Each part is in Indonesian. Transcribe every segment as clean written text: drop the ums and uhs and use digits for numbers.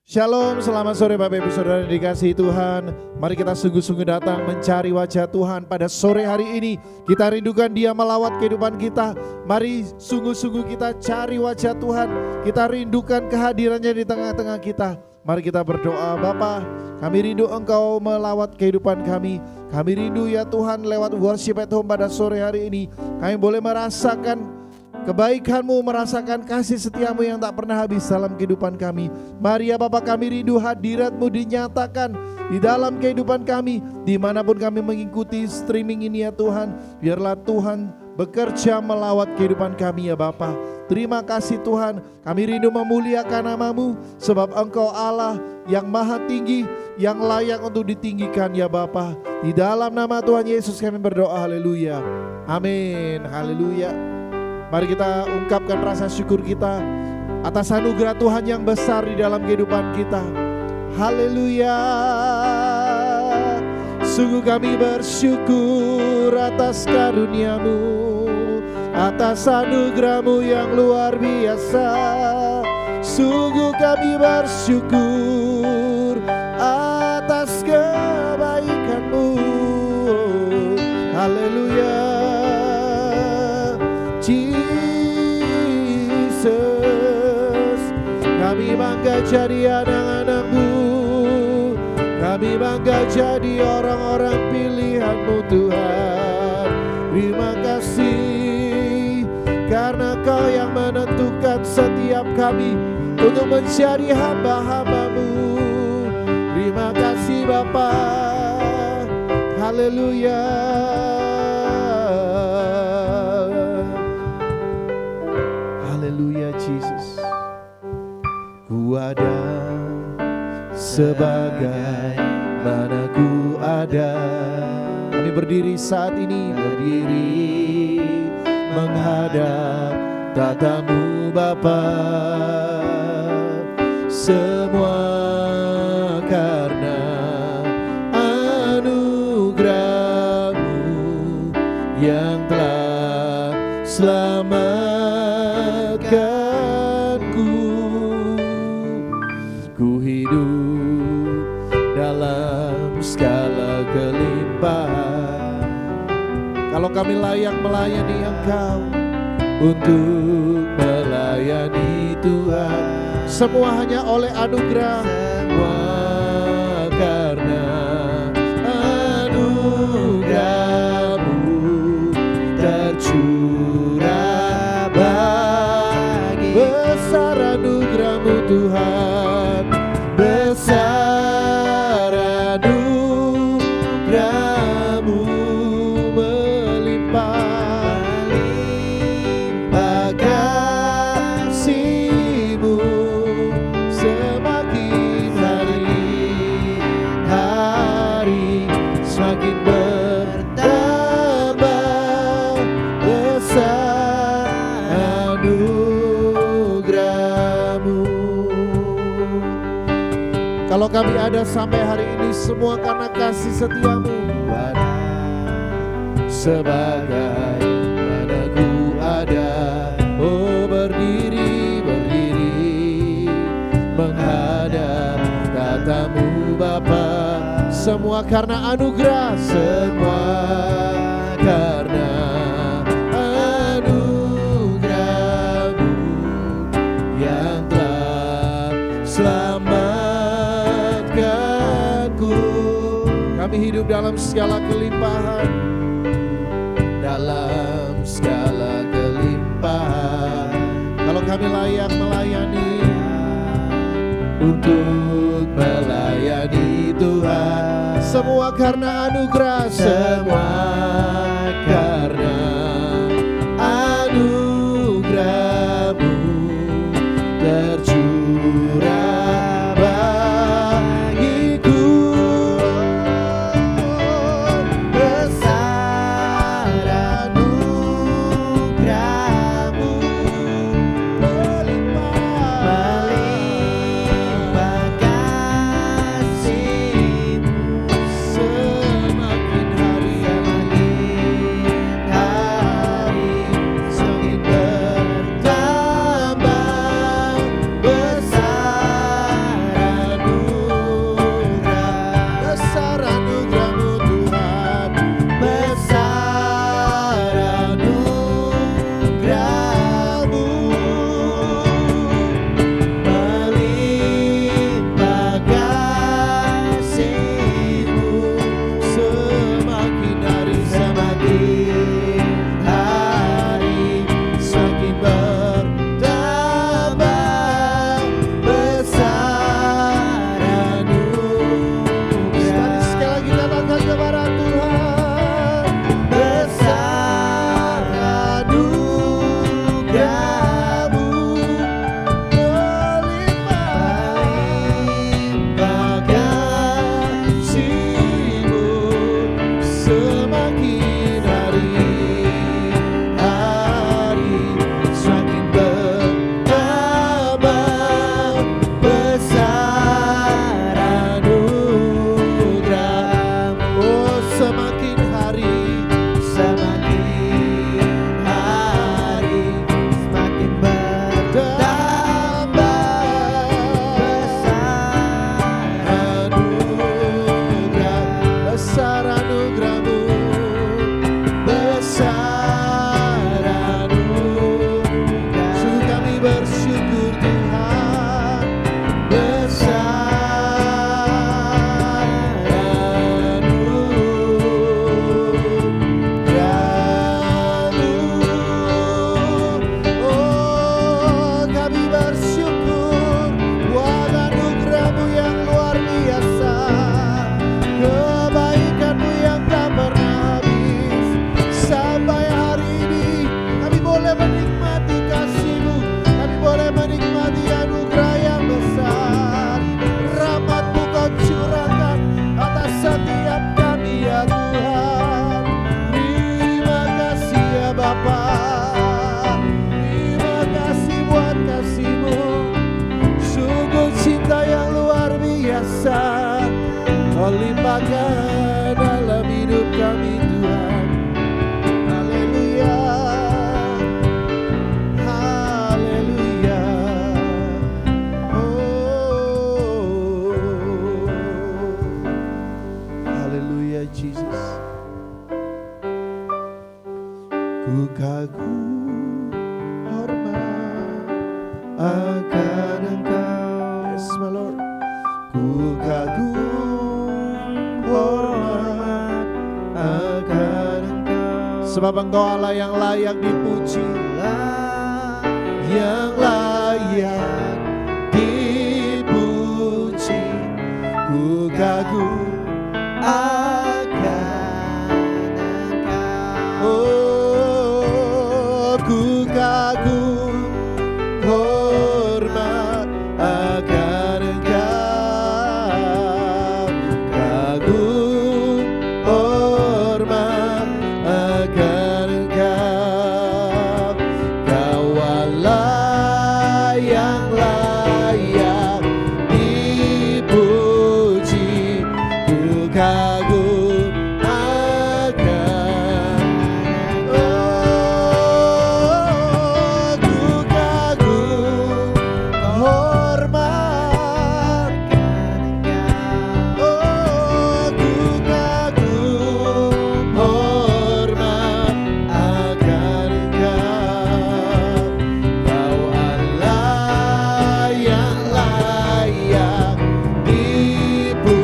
Shalom, selamat sore Bapak Ibu Saudara yang dikasihi Tuhan. Mari kita sungguh-sungguh datang mencari wajah Tuhan pada sore hari ini. Kita rindukan Dia melawat kehidupan kita. Mari sungguh-sungguh kita cari wajah Tuhan. Kita rindukan kehadirannya di tengah-tengah kita. Mari kita berdoa. Bapa, kami rindu Engkau melawat kehidupan kami. Kami rindu ya Tuhan lewat worship at home pada sore hari ini. Kami boleh merasakan kebaikan-Mu, merasakan kasih setia-Mu yang tak pernah habis dalam kehidupan kami. Mari ya Bapa, kami rindu hadirat-Mu dinyatakan di dalam kehidupan kami. Dimanapun kami mengikuti streaming ini ya Tuhan, biarlah Tuhan bekerja melawat kehidupan kami ya Bapa. Terima kasih Tuhan, kami rindu memuliakan nama-Mu, sebab Engkau Allah yang maha tinggi, yang layak untuk ditinggikan ya Bapa. Di dalam nama Tuhan Yesus kami berdoa, haleluya. Amin, haleluya. Mari kita ungkapkan rasa syukur kita atas anugerah Tuhan yang besar di dalam kehidupan kita. Haleluya. Sungguh kami bersyukur atas karunia-Mu, atas anugerah-Mu yang luar biasa. Sungguh kami bersyukur atas kebaikan-Mu. Haleluya. Kami bangga jadi anak-anak-Mu, kami bangga jadi orang-orang pilihan-Mu Tuhan. Terima kasih karena Kau yang menentukan setiap kami untuk menjadi hamba-hamba-Mu. Terima kasih Bapa, haleluya. Haleluya Jesus. Ku ada sebagai mana ku ada. Kami berdiri saat ini, berdiri menghadap tatamu Bapa. Semua karena anugerah-Mu yang telah selamatkanku. Ku hidup dalam segala kelimpahan. Kalau kami layak melayani Engkau, untuk melayani Tuhan, semua hanya oleh anugerah. Semua karena anugerah-Mu tercurah bagi. Besar anugerah-Mu Tuhan, besar anugerah-Mu melimpah, melimpah kasih-Mu semakin hari semakin bertambah. Besar anugerah-Mu. Kalau kami ada sampai hari ini, semua karena kasih setia-Mu. Sebagai mana ku ada, oh berdiri menghadap tatamu Bapa. Semua karena anugerah, semua karena anugerah-Mu yang telah selamatkanku. Kami hidup dalam segala kelimpahan, dalam segala kelimpahan. Kalau kami layak melayani, untuk melayani Tuhan, semua karena anugerah, semua karena anugerah-Mu tercurah bagiku. Besar anugerah-Mu melimpah kasih-Mu semakin hari bersyukur Tuhan, besar anugerah-Mu. Oh, kami bersyukur buat anugerah-Mu yang luar biasa, kebaikan-Mu yang tak pernah habis. Sampai hari ini kami boleh menikmati kasih-Mu, kami boleh menikmati anugerah yang besar. Rahmat-Mu Kau curahkan atas setiap kami ya Tuhan. Terima kasih ya Bapa, terima kasih buat kasih-Mu. Sungguh cinta yang luar biasa Kau limpahkan dalam hidup kami Tuhan. Haleluya, haleluya. Oh, haleluya Jesus. Ku kagum hormat akan Engkau. Yes my Lord. Ku kagum hormat akan Engkau, sebab Engkau Allah yang layak dipuji, yang layak dipuji. Ku kagum akan Engkau. Oh, ku kagum hormat akan Engkau. Kagum hormat akan Engkau. Kau Allah yang layak dipuji. Ku kagum akan. Oh, ku kagum hormat. Oh, ku kagum hormat akan Engkau. Kau Allah yang layak dipuji.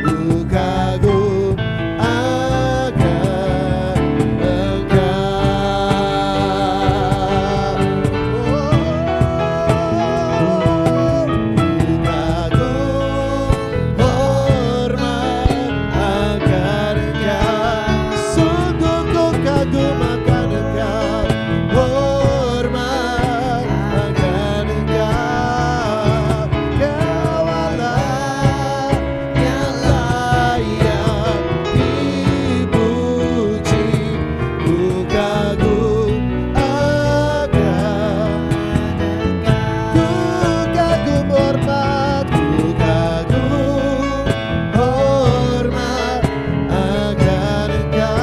Ku kagum akan Engkau. Ku kagum hormat akan Engkau. Sungguh ku kagum akan Engkau. Hormat akan Engkau. Kau Allah yang layak dipuji. Ku kagum akan. Ku kagum hormat, ku kagum hormat akan Engkau.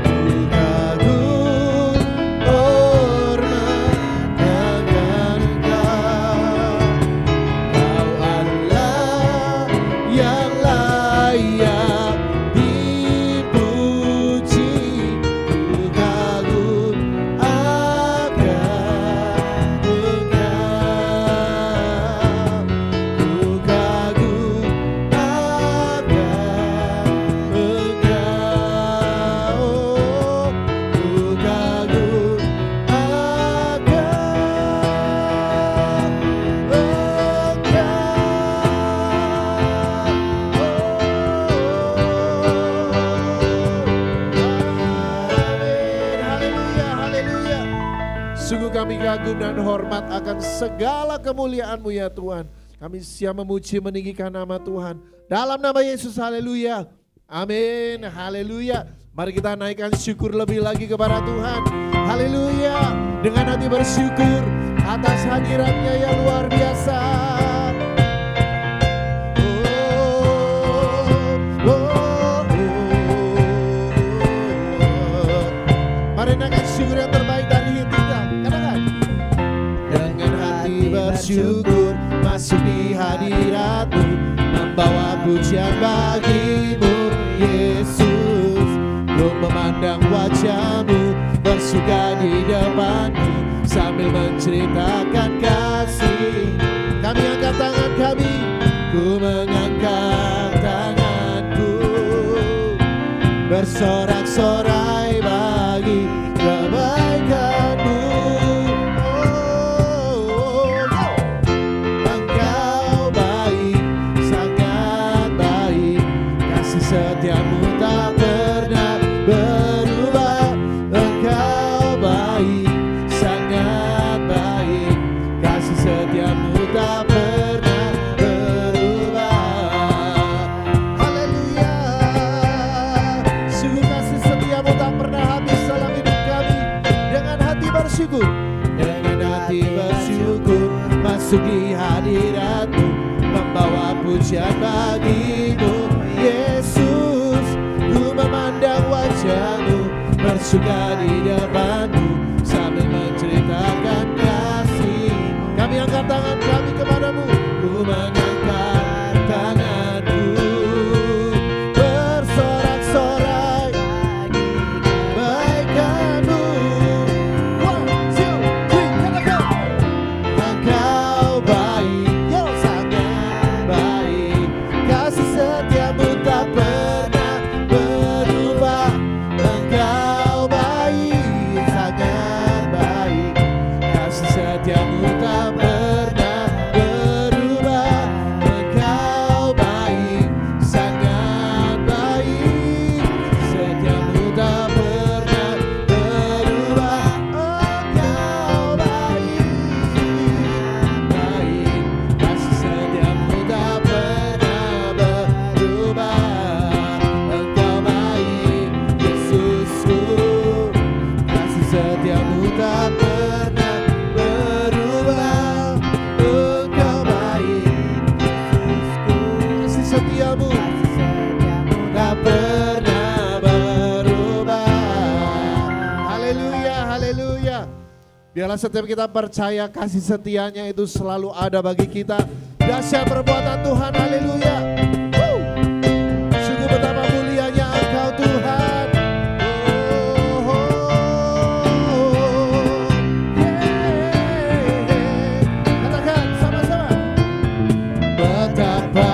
Ku kagum hormat akan Engkau. Kau Allah yang layak dipuji. Ku kagum akan Engkau. Ku kagum akan Engkau. Ku kagum Haleluya. Sungguh kami kagum dan hormat akan segala kemuliaan-Mu ya Tuhan. Kami siap memuji meninggikan nama Tuhan. Dalam nama Yesus, haleluya. Amin, haleluya. Mari kita naikkan syukur lebih lagi kepada Tuhan. Haleluya. Dengan hati bersyukur atas hadirat-Nya yang luar biasa. Mari naikkan syukur yang terbaik dari hati kita. Katakan. Dengan hati bersyukur masuk di hadirat-Mu, membawa pujian bagi-Mu Yesus. Ku memandang wajah-Mu bersuka di depan-Mu sambil menceritakan kasih. Kami angkat tangan kami, ku mengangkat tanganku, bersorak-sorai bagi kebaikan-Mu. Engkau baik, sangat baik, kasih setia-Mu tak pernah berubah. Engkau baik, sangat baik, kasih setia-Mu tak pernah berubah. Haleluya. Sungguh kasih setia-Mu tak pernah habis dalam hidup kami. Dengan hati bersyukur, dengan hati bersyukur, masuk di hadirat-Mu, membawa pujian bagi-Mu. Yesus, ku memandang wajah-Mu, bersuka di depan-Mu sambil menceritakan kasih. Kami angkat tangan kami kepadamu, ku mengangkat tanganku, bersorak-sorai kebaikan-Mu. 1, 2, 3, katakan. Engkau baik, sangat baik, kasih setia-Mu tak pernah berubah. Engkau baik, sangat baik, kasih setia-Mu tak pernah berubah. Engkau baik, sangat baik, setia-Mu tak pernah berubah. Engkau baik, baik, kasih setia-Mu tak pernah berubah. Engkau baik, Yesusku, kasih setia-Mu tak pernah berubah. Engkau baik, kasih setia-Mu tak pernah berubah. Haleluya, haleluya. Biarlah setiap kita percaya kasih setianya itu selalu ada bagi kita. Dahsyat perbuatan Tuhan, haleluya. Sungguh betapa mulianya Engkau Tuhan. Katakan sama-sama. Betapa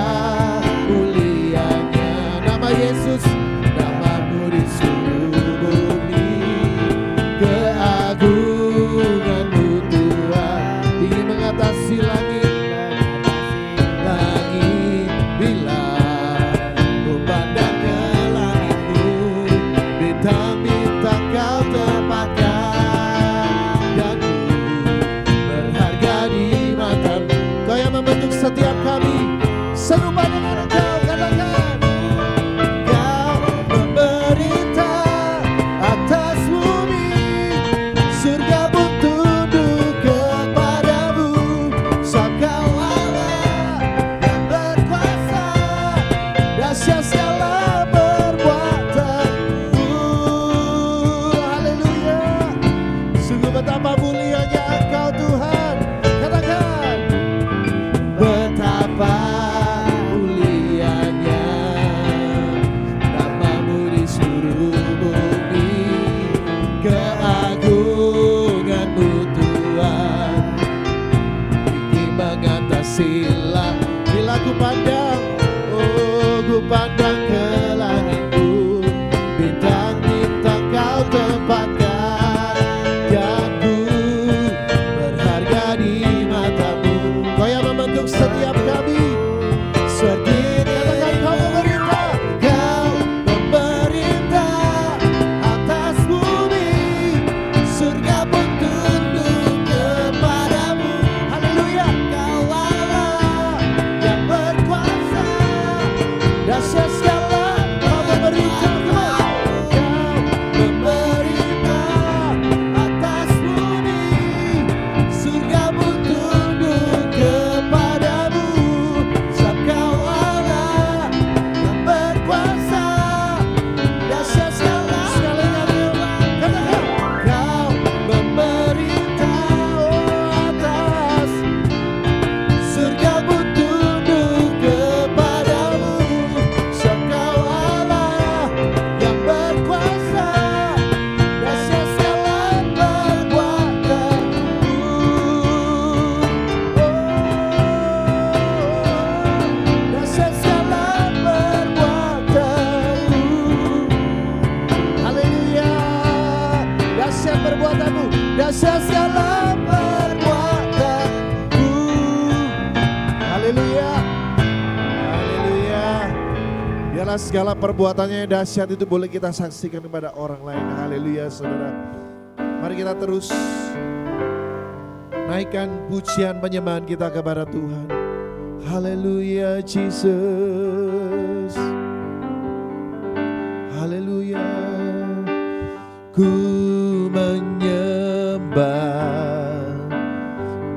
mulianya nama Yesus, nama-Mu di seluruh bumi. Keagungan-Mu Tuhan tinggi mengatasi langit, langit dalam perbuatanku. Haleluya. Haleluya. Biarlah segala perbuatannya yang dahsyat itu boleh kita saksikan kepada orang lain. Haleluya saudara. Mari kita terus naikkan pujian penyembahan kita kepada Tuhan. Haleluya Jesus. Haleluya. Ku menyembah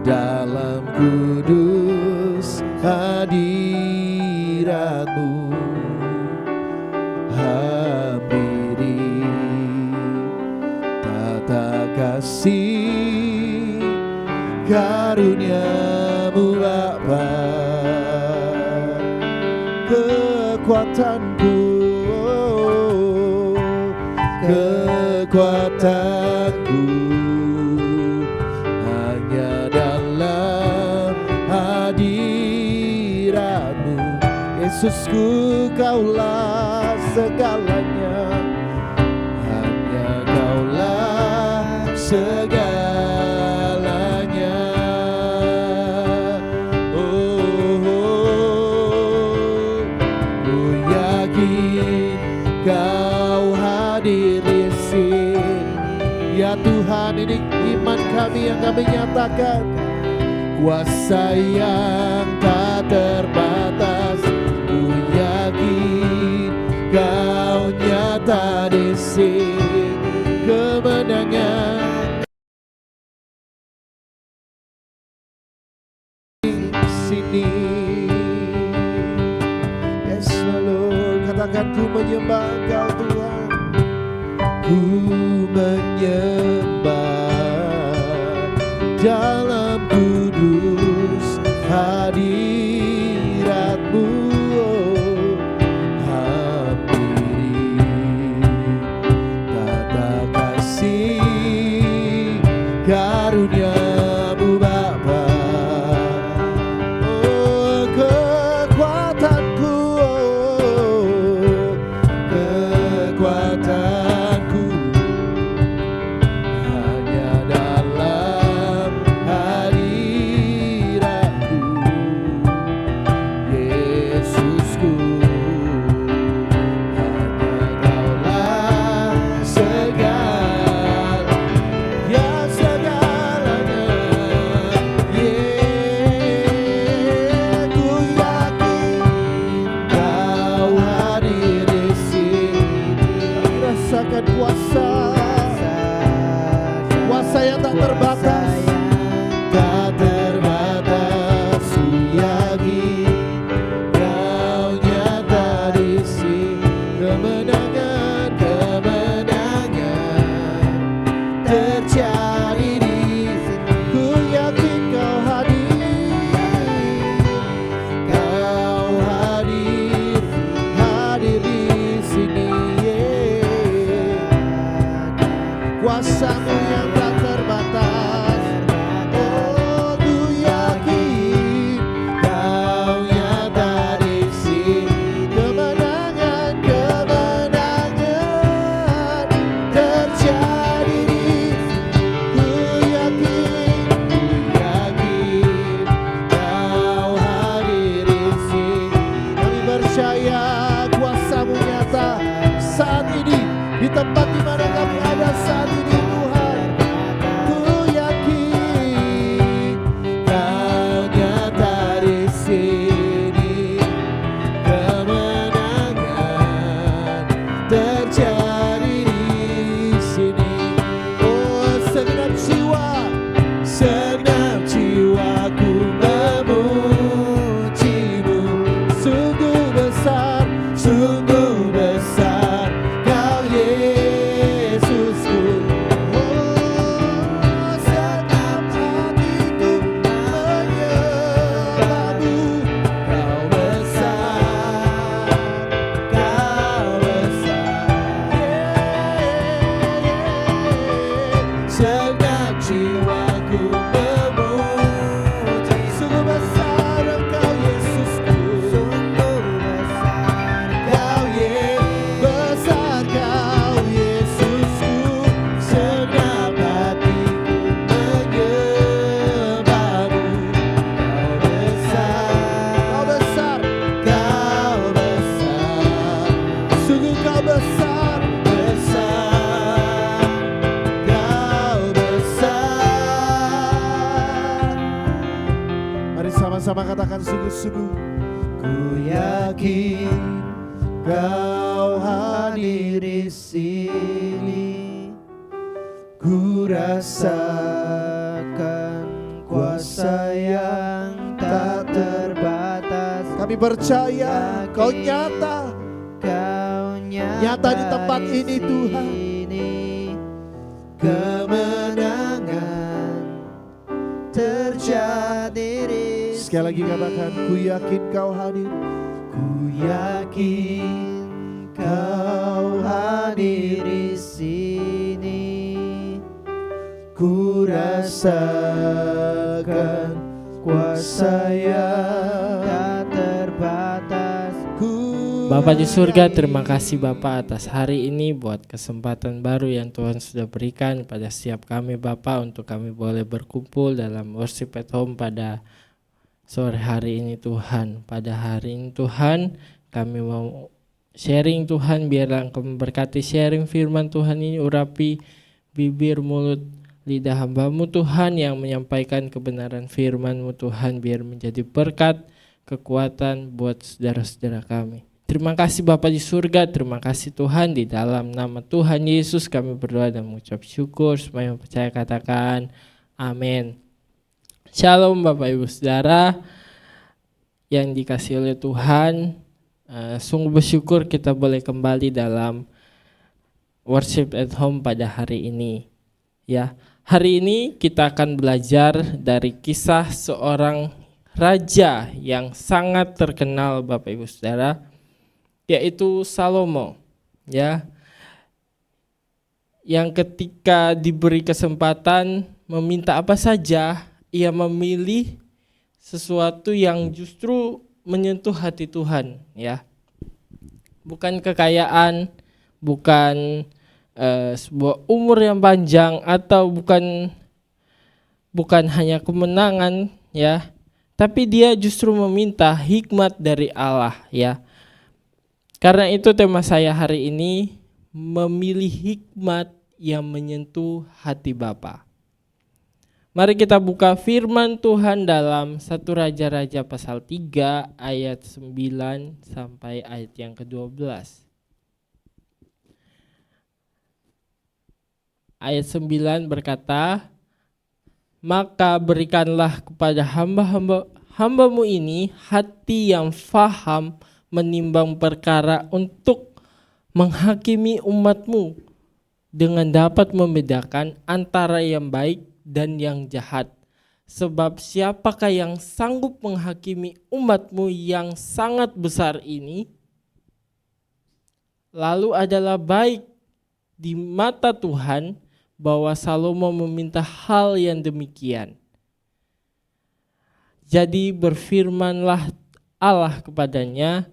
dalam kudus hadirat-Mu. Hampiri tata kasih karunia-Mu Bapa. Kekuatanku, kekuatanku hanya dalam hadirat-Mu. Yesusku, Kaulah segalanya, hanya Kaulah segalanya. Ku yakin Kau hadir di sini. Ya Tuhan, ini iman kami yang kami nyatakan. Kuasa yang tak terbatas, ku yakin Kau nyata di sini. Kemenangan di sini. Yes Lord, katakan ku menyembah Engkau Tuhan. Ku menyembah dalam kudus hadirat-Mu. Hampiri tata kasih karunia-Mu Bapa. Oh kekuatanku, kekuatanku hanya dalam hadirat-Mu. Yesusku, hanya Kaulah segala, ya segalanya. Sama-sama katakan sungguh-sungguh. Ku yakin Kau hadir di sini, ku rasakan kuasa yang tak terbatas. Kami percaya Kau nyata, nyata di tempat ini Tuhan. Kemenangan terjadi. Sekali lagi katakan, ku yakin Kau hadir. Ku yakin Kau hadir di sini, ku rasakan kuasa yang tak terbatas. Bapa di surga, terima kasih Bapa atas hari ini, buat kesempatan baru yang Tuhan sudah berikan pada setiap kami Bapa, untuk kami boleh berkumpul dalam worship at home pada sore hari ini Tuhan. Pada hari ini Tuhan, kami mau sharing Tuhan, biarlah Engkau memberkati sharing firman Tuhan ini, urapi bibir, mulut, lidah hamba-Mu Tuhan yang menyampaikan kebenaran firman-Mu Tuhan, biar menjadi berkat, kekuatan buat saudara-saudara kami. Terima kasih Bapa di surga, terima kasih Tuhan, di dalam nama Tuhan Yesus kami berdoa dan mengucap syukur. Semua yang percaya katakan amin. Shalom Bapak Ibu Saudara yang dikasihi oleh Tuhan. Sungguh bersyukur kita boleh kembali dalam worship at home pada hari ini. Ya, hari ini kita akan belajar dari kisah seorang raja yang sangat terkenal Bapak Ibu Saudara, yaitu Salomo. Ya, yang ketika diberi kesempatan meminta apa saja, ia memilih sesuatu yang justru menyentuh hati Tuhan, ya. Bukan kekayaan, bukan sebuah umur yang panjang, atau bukan hanya kemenangan, ya. Tapi dia justru meminta hikmat dari Allah, ya. Karena itu tema saya hari ini, memilih hikmat yang menyentuh hati Bapa. Mari kita buka firman Tuhan dalam 1 Raja-Raja pasal 3 ayat 9 sampai ayat yang ke-12. Ayat 9 berkata, maka berikanlah kepada hamba-Mu ini hati yang faham menimbang perkara untuk menghakimi umat-Mu, dengan dapat membedakan antara yang baik dan yang jahat. Sebab siapakah yang sanggup menghakimi umat-Mu yang sangat besar ini? Lalu adalah baik di mata Tuhan bahwa Salomo meminta hal yang demikian. Jadi berfirmanlah Allah kepadanya,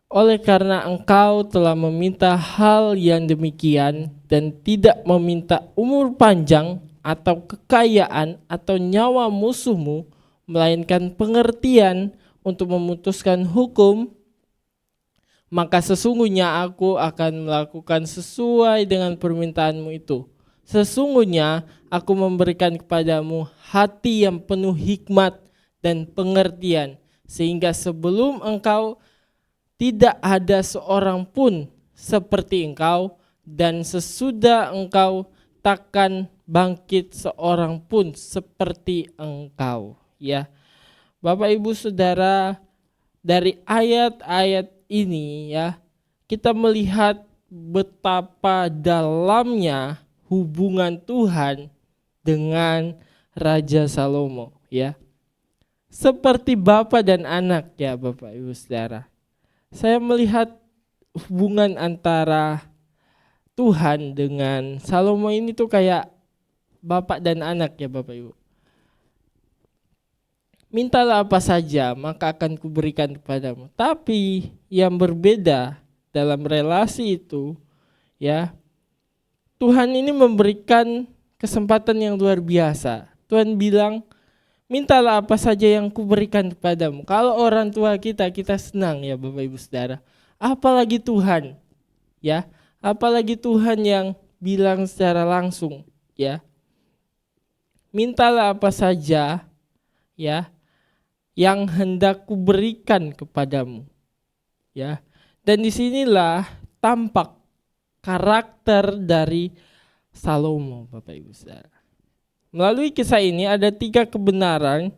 oleh karena engkau telah meminta hal yang demikian dan tidak meminta umur panjang atau kekayaan atau nyawa musuhmu, melainkan pengertian untuk memutuskan hukum, maka sesungguhnya aku akan melakukan sesuai dengan permintaanmu itu. Sesungguhnya aku memberikan kepadamu hati yang penuh hikmat dan pengertian, sehingga sebelum engkau tidak ada seorang pun seperti engkau, dan sesudah engkau takkan bangkit seorang pun seperti engkau. Ya, Bapak Ibu Saudara, dari ayat-ayat ini ya, kita melihat betapa dalamnya hubungan Tuhan dengan Raja Salomo, ya. Seperti Bapa dan anak, ya Bapak Ibu Saudara. Saya melihat hubungan antara Tuhan dengan Salomo ini tuh kayak bapak dan anak, ya Bapak Ibu. Mintalah apa saja maka akan kuberikan kepadamu. Tapi yang berbeda dalam relasi itu, ya, Tuhan ini memberikan kesempatan yang luar biasa. Tuhan bilang, mintalah apa saja yang kuberikan kepadamu. Kalau orang tua kita senang, ya Bapak Ibu Saudara. Apalagi Tuhan, ya. Apalagi Tuhan yang bilang secara langsung, ya. Mintalah apa saja, ya. yang hendak kuberikan kepadamu. Ya. Dan disinilah tampak karakter dari Salomo, Bapak Ibu Saudara. Melalui kisah ini ada 3 kebenaran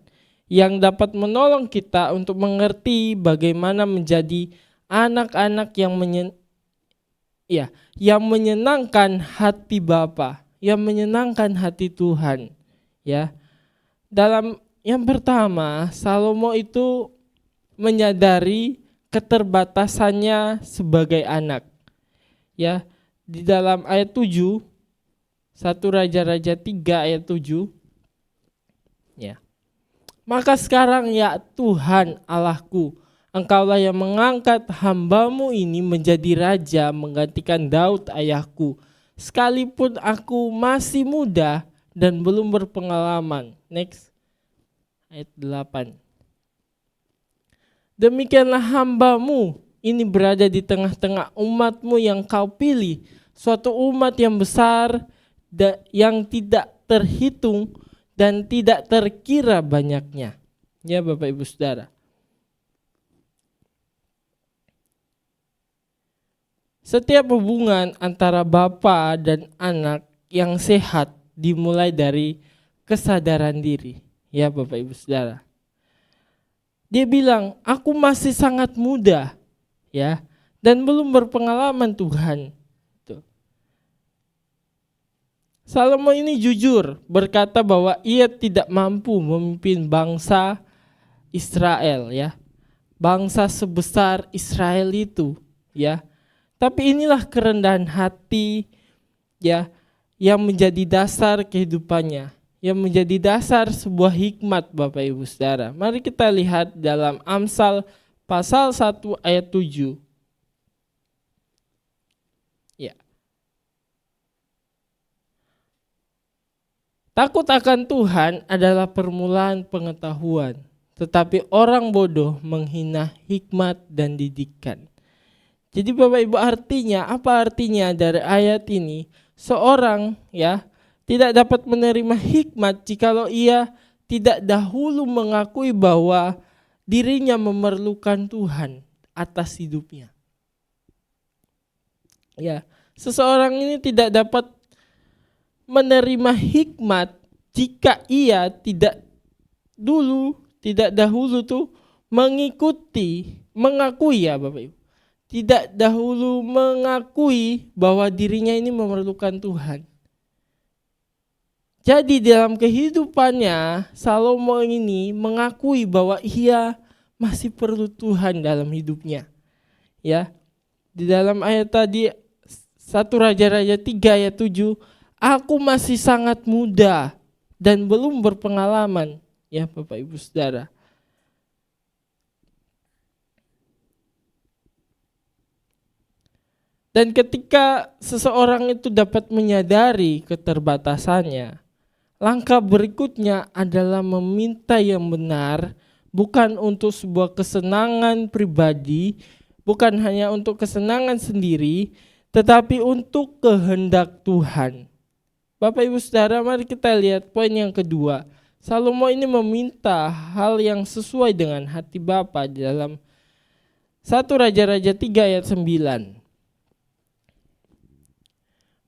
yang dapat menolong kita untuk mengerti bagaimana menjadi anak-anak yang menyenangkan hati Bapa, yang menyenangkan hati Tuhan. Ya. Dalam yang pertama, Salomo itu menyadari keterbatasannya sebagai anak. Ya, di dalam ayat 7, 1 Raja-Raja 3 ayat 7. Ya. Maka sekarang ya Tuhan Allahku, Engkaulah yang mengangkat hamba-Mu ini menjadi raja menggantikan Daud ayahku. Sekalipun aku masih muda dan belum berpengalaman. Next. Ayat 8. Demikianlah hamba-Mu ini berada di tengah-tengah umat-Mu yang Kau pilih. Suatu umat yang besar yang tidak terhitung dan tidak terkira banyaknya. Ya Bapak Ibu Saudara. Setiap hubungan antara bapa dan anak yang sehat dimulai dari kesadaran diri. Ya Bapak Ibu Saudara. Dia bilang, aku masih sangat muda, ya, dan belum berpengalaman Tuhan. Salomo ini jujur berkata bahwa ia tidak mampu memimpin bangsa Israel, ya, bangsa sebesar Israel itu, ya. Tapi inilah kerendahan hati, ya, yang menjadi dasar kehidupannya, yang menjadi dasar sebuah hikmat Bapak Ibu Saudara. Mari kita lihat dalam Amsal pasal 1 ayat 7. Ya. Takut akan Tuhan adalah permulaan pengetahuan, tetapi orang bodoh menghina hikmat dan didikan. Jadi Bapak Ibu, apa artinya dari ayat ini? Seorang, ya, tidak dapat menerima hikmat jikalau ia tidak dahulu mengakui bahwa dirinya memerlukan Tuhan atas hidupnya. Ya, seseorang ini tidak dapat menerima hikmat jika ia tidak dahulu tuh mengakui, ya Bapak Ibu. Tidak dahulu mengakui bahwa dirinya ini memerlukan Tuhan. Jadi dalam kehidupannya Salomo ini mengakui bahwa ia masih perlu Tuhan dalam hidupnya. Ya. Di dalam ayat tadi 1 Raja-Raja 3 ayat 7, aku masih sangat muda dan belum berpengalaman, ya Bapak Ibu Saudara. Dan ketika seseorang itu dapat menyadari keterbatasannya, langkah berikutnya adalah meminta yang benar, bukan untuk sebuah kesenangan pribadi, bukan hanya untuk kesenangan sendiri, tetapi untuk kehendak Tuhan. Bapak Ibu Saudara, mari kita lihat poin yang kedua. Salomo ini meminta hal yang sesuai dengan hati Bapa di dalam 1 Raja-Raja 3 ayat 9.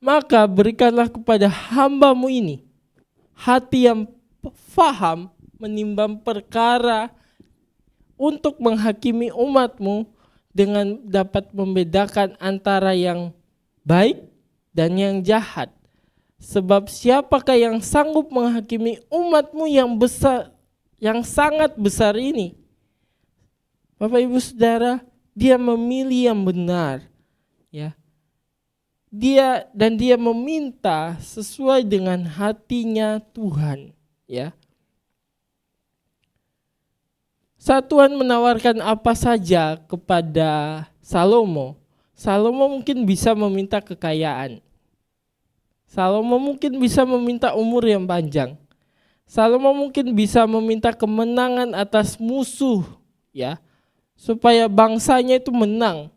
Maka berikanlah kepada hamba-Mu ini hati yang faham menimbang perkara untuk menghakimi umat-Mu dengan dapat membedakan antara yang baik dan yang jahat. Sebab siapakah yang sanggup menghakimi umat-Mu yang besar, yang sangat besar ini? Bapak Ibu Saudara, dia memilih yang benar, ya. Dia meminta sesuai dengan hatinya Tuhan, ya. Saat Tuhan menawarkan apa saja kepada Salomo, Salomo mungkin bisa meminta kekayaan. Salomo mungkin bisa meminta umur yang panjang. Salomo mungkin bisa meminta kemenangan atas musuh, ya, supaya bangsanya itu menang.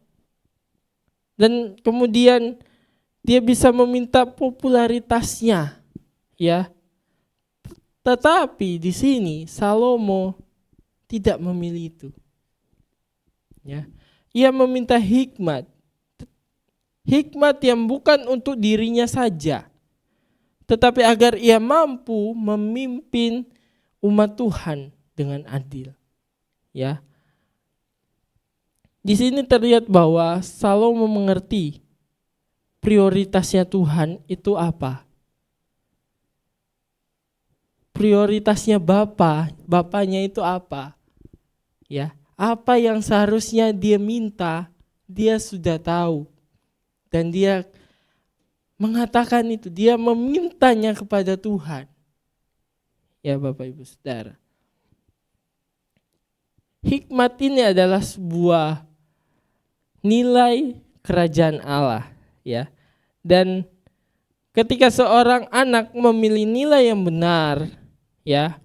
Dan kemudian dia bisa meminta popularitasnya, ya. Tetapi di sini Salomo tidak memilih itu. Ya. Ia meminta hikmat. Hikmat yang bukan untuk dirinya saja, tetapi agar ia mampu memimpin umat Tuhan dengan adil. Ya. Di sini terlihat bahwa Salomo mengerti prioritasnya Tuhan itu apa. Prioritasnya bapaknya itu apa? Ya, apa yang seharusnya dia minta, dia sudah tahu. Dan dia mengatakan itu, dia memintanya kepada Tuhan. Ya Bapak Ibu Saudara. Hikmat ini adalah sebuah nilai kerajaan Allah, ya. Dan ketika seorang anak memilih nilai yang benar, ya,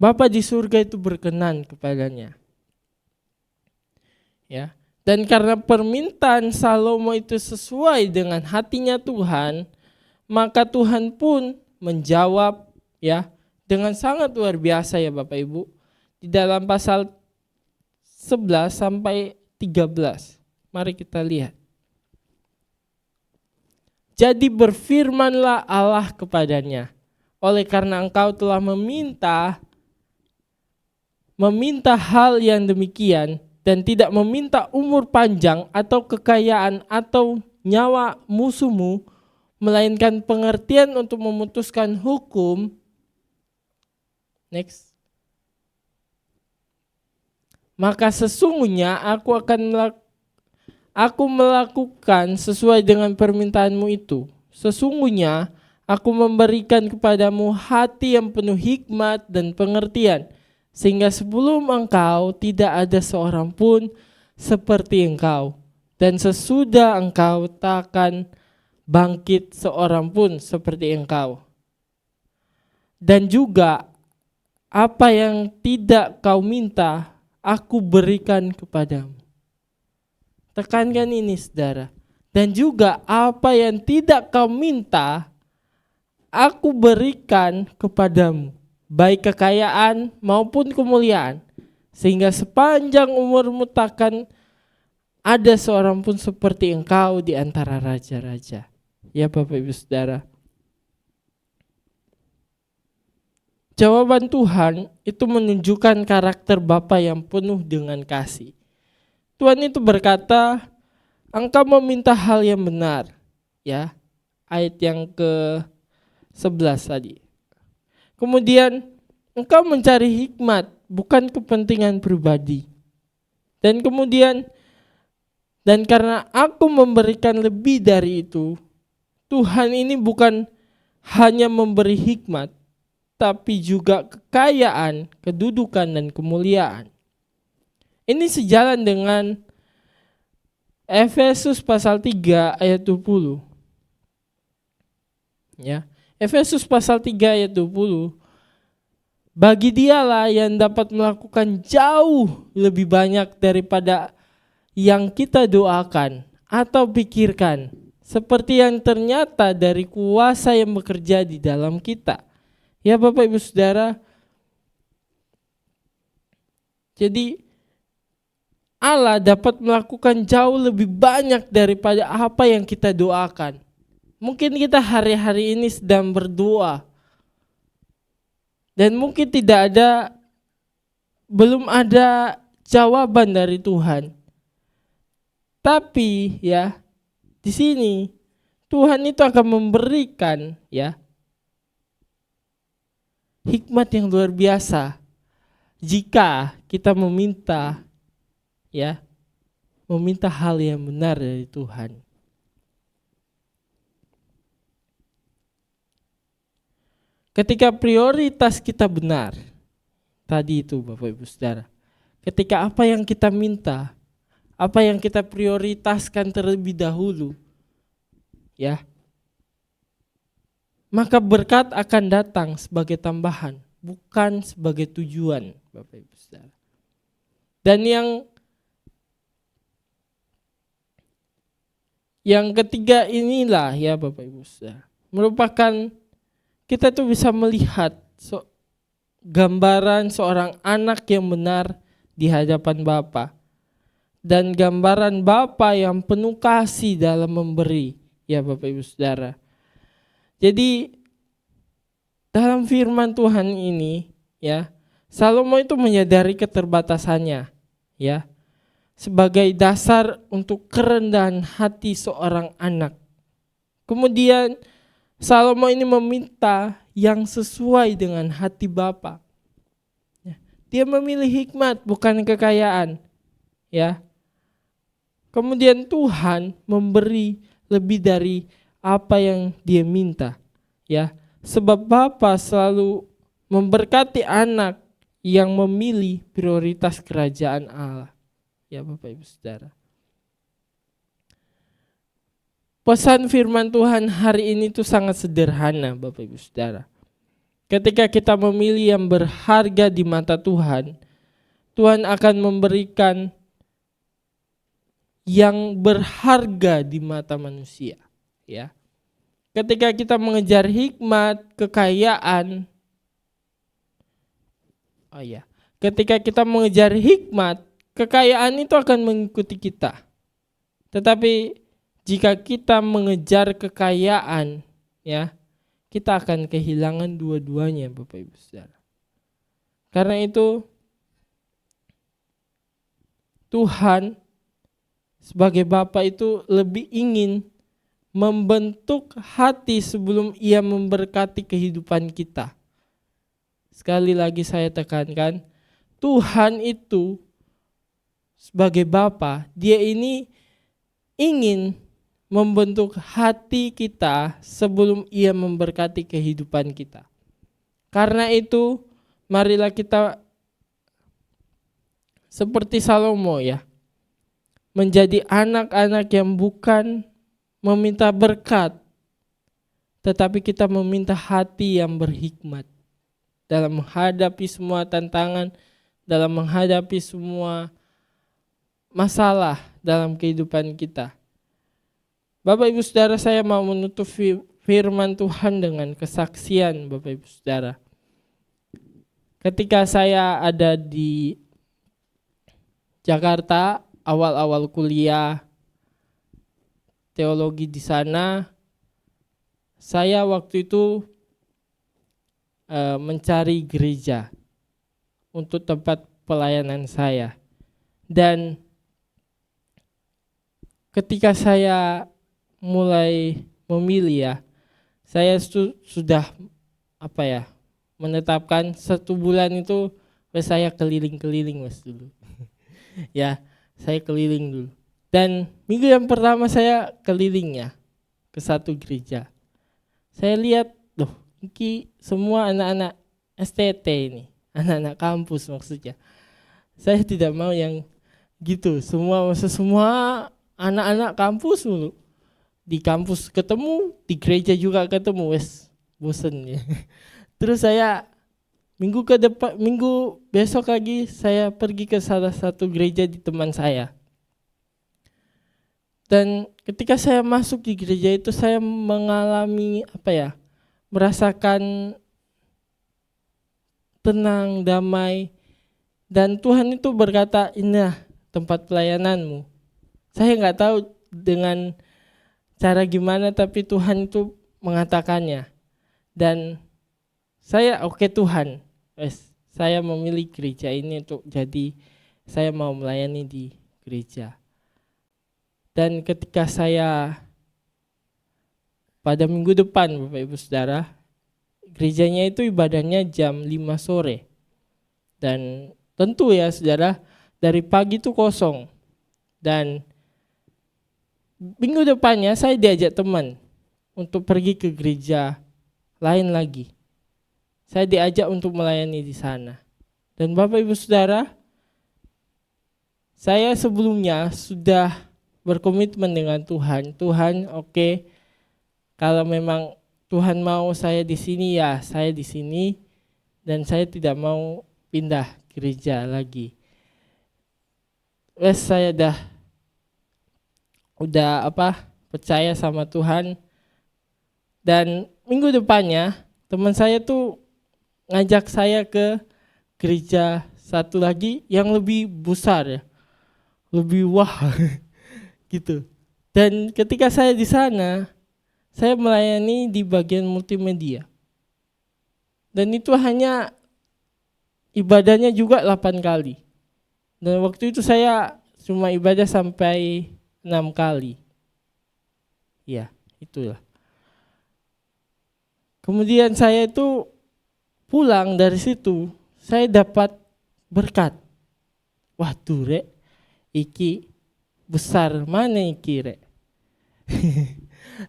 Bapa di surga itu berkenan kepadanya. Ya. Dan karena permintaan Salomo itu sesuai dengan hatinya Tuhan, maka Tuhan pun menjawab, ya, dengan sangat luar biasa, ya Bapak Ibu. Di dalam pasal 11 sampai 13. Mari kita lihat. Jadi berfirmanlah Allah kepadanya, oleh karena engkau telah meminta hal yang demikian dan tidak meminta umur panjang atau kekayaan atau nyawa musuhmu, melainkan pengertian untuk memutuskan hukum. Next. Maka sesungguhnya aku melakukan sesuai dengan permintaanmu itu. Sesungguhnya aku memberikan kepadamu hati yang penuh hikmat dan pengertian, sehingga sebelum engkau tidak ada seorang pun seperti engkau, dan sesudah engkau takkan bangkit seorang pun seperti engkau. Dan juga apa yang tidak kau minta, aku berikan kepadamu. Tekankan ini saudara. Dan juga apa yang tidak kau minta, aku berikan kepadamu. Baik kekayaan maupun kemuliaan. Sehingga sepanjang umurmu takkan ada seorang pun seperti engkau di antara raja-raja. Ya Bapak Ibu Saudara. Jawaban Tuhan itu menunjukkan karakter Bapa yang penuh dengan kasih. Tuhan itu berkata, engkau meminta hal yang benar. Ya, ayat yang ke-11 tadi. Kemudian, engkau mencari hikmat, bukan kepentingan pribadi. Dan kemudian, dan karena aku memberikan lebih dari itu, Tuhan ini bukan hanya memberi hikmat, tapi juga kekayaan, kedudukan, dan kemuliaan. Ini sejalan dengan Efesus pasal 3 ayat 20. Ya, Efesus pasal 3 ayat 20. Bagi dialah yang dapat melakukan jauh lebih banyak daripada yang kita doakan atau pikirkan, seperti yang ternyata dari kuasa yang bekerja di dalam kita. Ya Bapak Ibu Saudara, jadi Allah dapat melakukan jauh lebih banyak daripada apa yang kita doakan. Mungkin kita hari-hari ini sedang berdoa, dan mungkin belum ada jawaban dari Tuhan. Tapi ya, di sini Tuhan itu akan memberikan, ya, hikmat yang luar biasa jika kita meminta hal yang benar dari Tuhan. Ketika prioritas kita benar, tadi itu Bapak Ibu Saudara, ketika apa yang kita minta, apa yang kita prioritaskan terlebih dahulu, ya, maka berkat akan datang sebagai tambahan, bukan sebagai tujuan, Bapak Ibu Saudara. Dan yang ketiga inilah, ya Bapak Ibu Saudara, merupakan kita tuh bisa melihat gambaran seorang anak yang benar di hadapan Bapa, dan gambaran Bapa yang penuh kasih dalam memberi, ya Bapak Ibu Saudara. Jadi dalam firman Tuhan ini, ya, Salomo itu menyadari keterbatasannya, ya, sebagai dasar untuk kerendahan hati seorang anak. Kemudian Salomo ini meminta yang sesuai dengan hati Bapa. Dia memilih hikmat bukan kekayaan, ya. Kemudian Tuhan memberi lebih dari apa yang dia minta, ya. Sebab Bapa selalu memberkati anak yang memilih prioritas kerajaan Allah. Ya Bapak Ibu Saudara. Pesan firman Tuhan hari ini tuh sangat sederhana Bapak Ibu Saudara. Ketika kita memilih yang berharga di mata Tuhan, Tuhan akan memberikan yang berharga di mata manusia, ya. Ketika kita mengejar hikmat, kekayaan, ketika kita mengejar hikmat, kekayaan itu akan mengikuti kita. Tetapi jika kita mengejar kekayaan, ya, kita akan kehilangan dua-duanya Bapak Ibu Saudara. Karena itu Tuhan sebagai Bapa itu lebih ingin membentuk hati sebelum Ia memberkati kehidupan kita. Sekali lagi saya tekankan, Tuhan itu sebagai Bapa, Dia ini ingin membentuk hati kita sebelum Ia memberkati kehidupan kita. Karena itu, marilah kita seperti Salomo, ya, menjadi anak-anak yang bukan meminta berkat, tetapi kita meminta hati yang berhikmat dalam menghadapi semua tantangan, dalam menghadapi semua masalah dalam kehidupan kita. Bapak Ibu Saudara, saya mau menutup firman Tuhan dengan kesaksian Bapak Ibu Saudara. Ketika saya ada di Jakarta, awal-awal kuliah teologi di sana, saya waktu itu mencari gereja untuk tempat pelayanan saya. Dan ketika saya mulai memilih, ya, saya sudah menetapkan 1 bulan itu saya keliling-keliling Mas dulu. Ya, saya keliling dulu. Dan minggu yang pertama saya kelilingnya ke satu gereja. Saya lihat, loh, ini semua anak-anak STT ini, anak-anak kampus maksudnya. Saya tidak mau yang gitu, semua anak-anak kampus dulu. Di kampus ketemu, di gereja juga ketemu, bosen ya. Terus saya minggu besok lagi saya pergi ke salah satu gereja di teman saya. Dan ketika saya masuk di gereja itu, saya mengalami merasakan tenang, damai. Dan Tuhan itu berkata, inilah tempat pelayananmu. Saya nggak tahu dengan cara gimana, tapi Tuhan itu mengatakannya. Dan saya oke Tuhan, saya memilih gereja ini untuk jadi saya mau melayani di gereja. Dan ketika saya pada minggu depan Bapak Ibu Saudara, gerejanya itu ibadahnya jam 5 sore. Dan tentu ya Saudara, dari pagi itu kosong. Dan minggu depannya saya diajak teman untuk pergi ke gereja lain lagi. Saya diajak untuk melayani di sana. Dan Bapak Ibu Saudara, saya sebelumnya sudah berkomitmen dengan Tuhan. Tuhan, oke, kalau memang Tuhan mau saya di sini, ya saya di sini, dan saya tidak mau pindah gereja lagi. Saya udah percaya sama Tuhan. Dan minggu depannya teman saya tuh ngajak saya ke gereja satu lagi yang lebih besar ya, lebih wah gitu. Dan ketika saya di sana, saya melayani di bagian multimedia. Dan itu hanya ibadahnya juga 8 kali. Dan waktu itu saya cuma ibadah sampai 6 kali. Ya, itulah. Kemudian saya itu pulang dari situ, saya dapat berkat. Wah tuh rek, iki besar mana iki rek.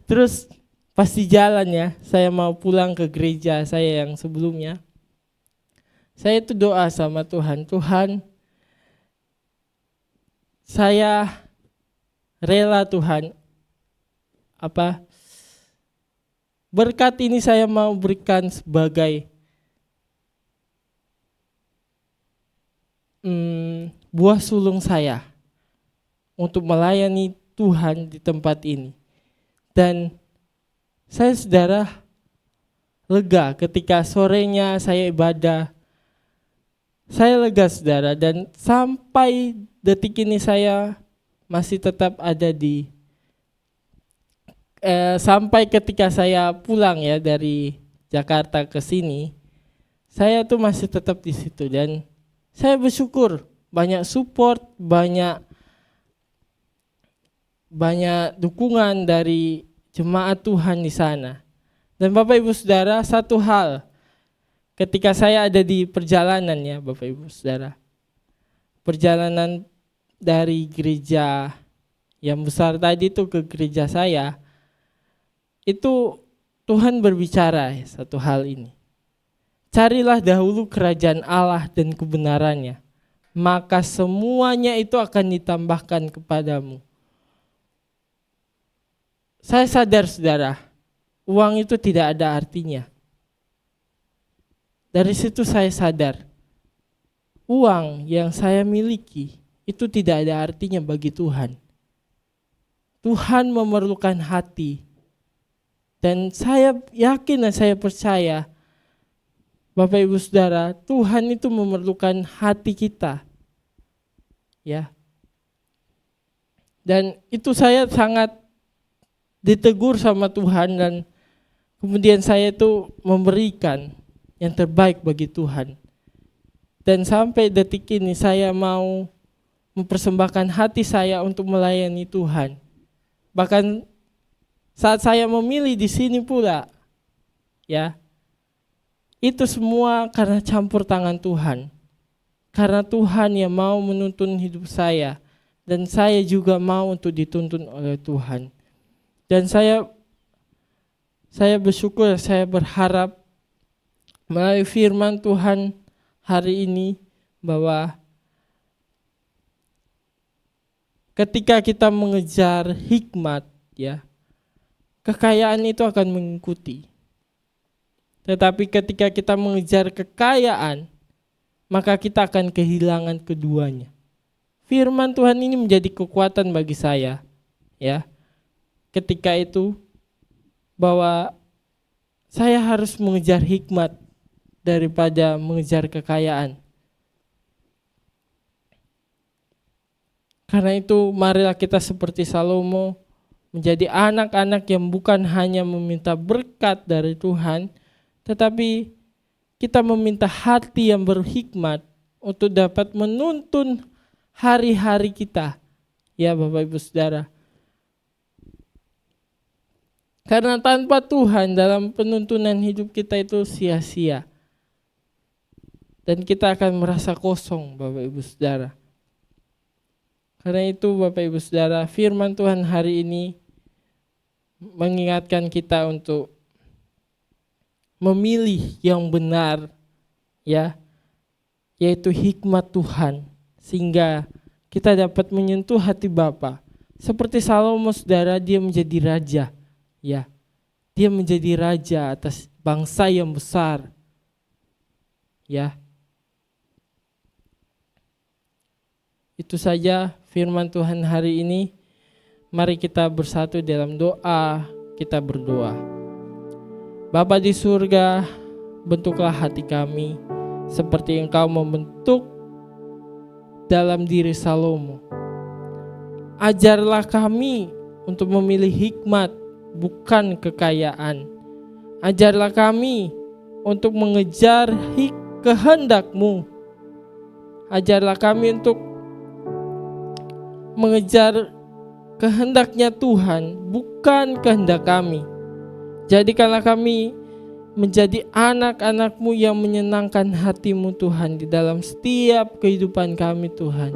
Terus pas di jalan ya, saya mau pulang ke gereja saya yang sebelumnya. Saya itu doa sama Tuhan, Tuhan saya rela Tuhan, berkat ini saya mau berikan sebagai buah sulung saya untuk melayani Tuhan di tempat ini. Dan saya saudara lega ketika sorenya saya ibadah. Saya lega saudara, dan sampai detik ini saya masih tetap ada di sampai ketika saya pulang ya dari Jakarta ke sini, saya tuh masih tetap di situ. Dan saya bersyukur banyak support, banyak dukungan dari jemaat Tuhan di sana. Dan Bapak Ibu Saudara, satu hal, ketika saya ada di perjalanan ya Bapak Ibu Saudara, perjalanan dari gereja yang besar tadi itu ke gereja saya, itu Tuhan berbicara satu hal ini. Carilah dahulu kerajaan Allah dan kebenarannya, maka semuanya itu akan ditambahkan kepadamu. Saya sadar saudara, uang itu tidak ada artinya. Dari situ saya sadar, uang yang saya miliki itu tidak ada artinya bagi Tuhan. Tuhan memerlukan hati. Dan saya yakin dan saya percaya, Bapak Ibu Saudara, Tuhan itu memerlukan hati kita. Ya. Dan itu saya sangat ditegur sama Tuhan, dan kemudian saya itu memberikan yang terbaik bagi Tuhan. Dan sampai detik ini saya mau mempersembahkan hati saya untuk melayani Tuhan. Bahkan saat saya memilih di sini pula, ya, itu semua karena campur tangan Tuhan. Karena Tuhan yang mau menuntun hidup saya, dan saya juga mau untuk dituntun oleh Tuhan. Dan saya bersyukur, saya berharap melalui firman Tuhan hari ini bahwa ketika kita mengejar hikmat, ya, kekayaan itu akan mengikuti. Tetapi ketika kita mengejar kekayaan, maka kita akan kehilangan keduanya. Firman Tuhan ini menjadi kekuatan bagi saya, ya. Ketika itu bahwa saya harus mengejar hikmat daripada mengejar kekayaan. Karena itu marilah kita seperti Salomo, menjadi anak-anak yang bukan hanya meminta berkat dari Tuhan, tetapi kita meminta hati yang berhikmat untuk dapat menuntun hari-hari kita. Ya Bapak Ibu Saudara. Karena tanpa Tuhan dalam penuntunan hidup kita itu sia-sia. Dan kita akan merasa kosong Bapak Ibu Saudara. Karena itu Bapak Ibu Saudara, firman Tuhan hari ini mengingatkan kita untuk memilih yang benar, ya, yaitu hikmat Tuhan, sehingga kita dapat menyentuh hati Bapa. Seperti Salomo Saudara, dia menjadi raja, ya, dia menjadi raja atas bangsa yang besar, ya. Itu saja firman Tuhan hari ini. Mari kita bersatu dalam doa, kita berdoa. Bapa di surga, bentuklah hati kami seperti Engkau membentuk dalam diri Salomo. Ajarlah kami untuk memilih hikmat, bukan kekayaan. Ajarlah kami untuk mengejar kehendak-Mu. Ajarlah kami untuk mengejar kehendaknya Tuhan, bukan kehendak kami. Jadikanlah kami menjadi anak-anak-Mu yang menyenangkan hati-Mu Tuhan di dalam setiap kehidupan kami Tuhan.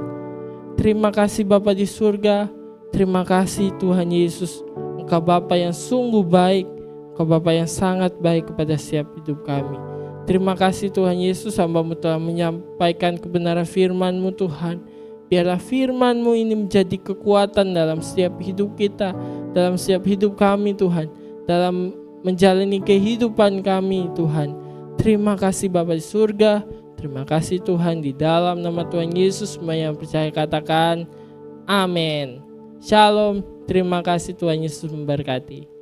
Terima kasih Bapa di surga. Terima kasih Tuhan Yesus. Engkau Bapa yang sungguh baik. Engkau Bapa yang sangat baik kepada setiap hidup kami. Terima kasih Tuhan Yesus, hamba-Mu telah menyampaikan kebenaran firman-Mu Tuhan. Biarlah firman-Mu ini menjadi kekuatan dalam setiap hidup kita, dalam setiap hidup kami Tuhan, dalam menjalani kehidupan kami Tuhan. Terima kasih Bapa di surga. Terima kasih Tuhan, di dalam nama Tuhan Yesus semua yang percaya katakan amin. Shalom. Terima kasih, Tuhan Yesus memberkati.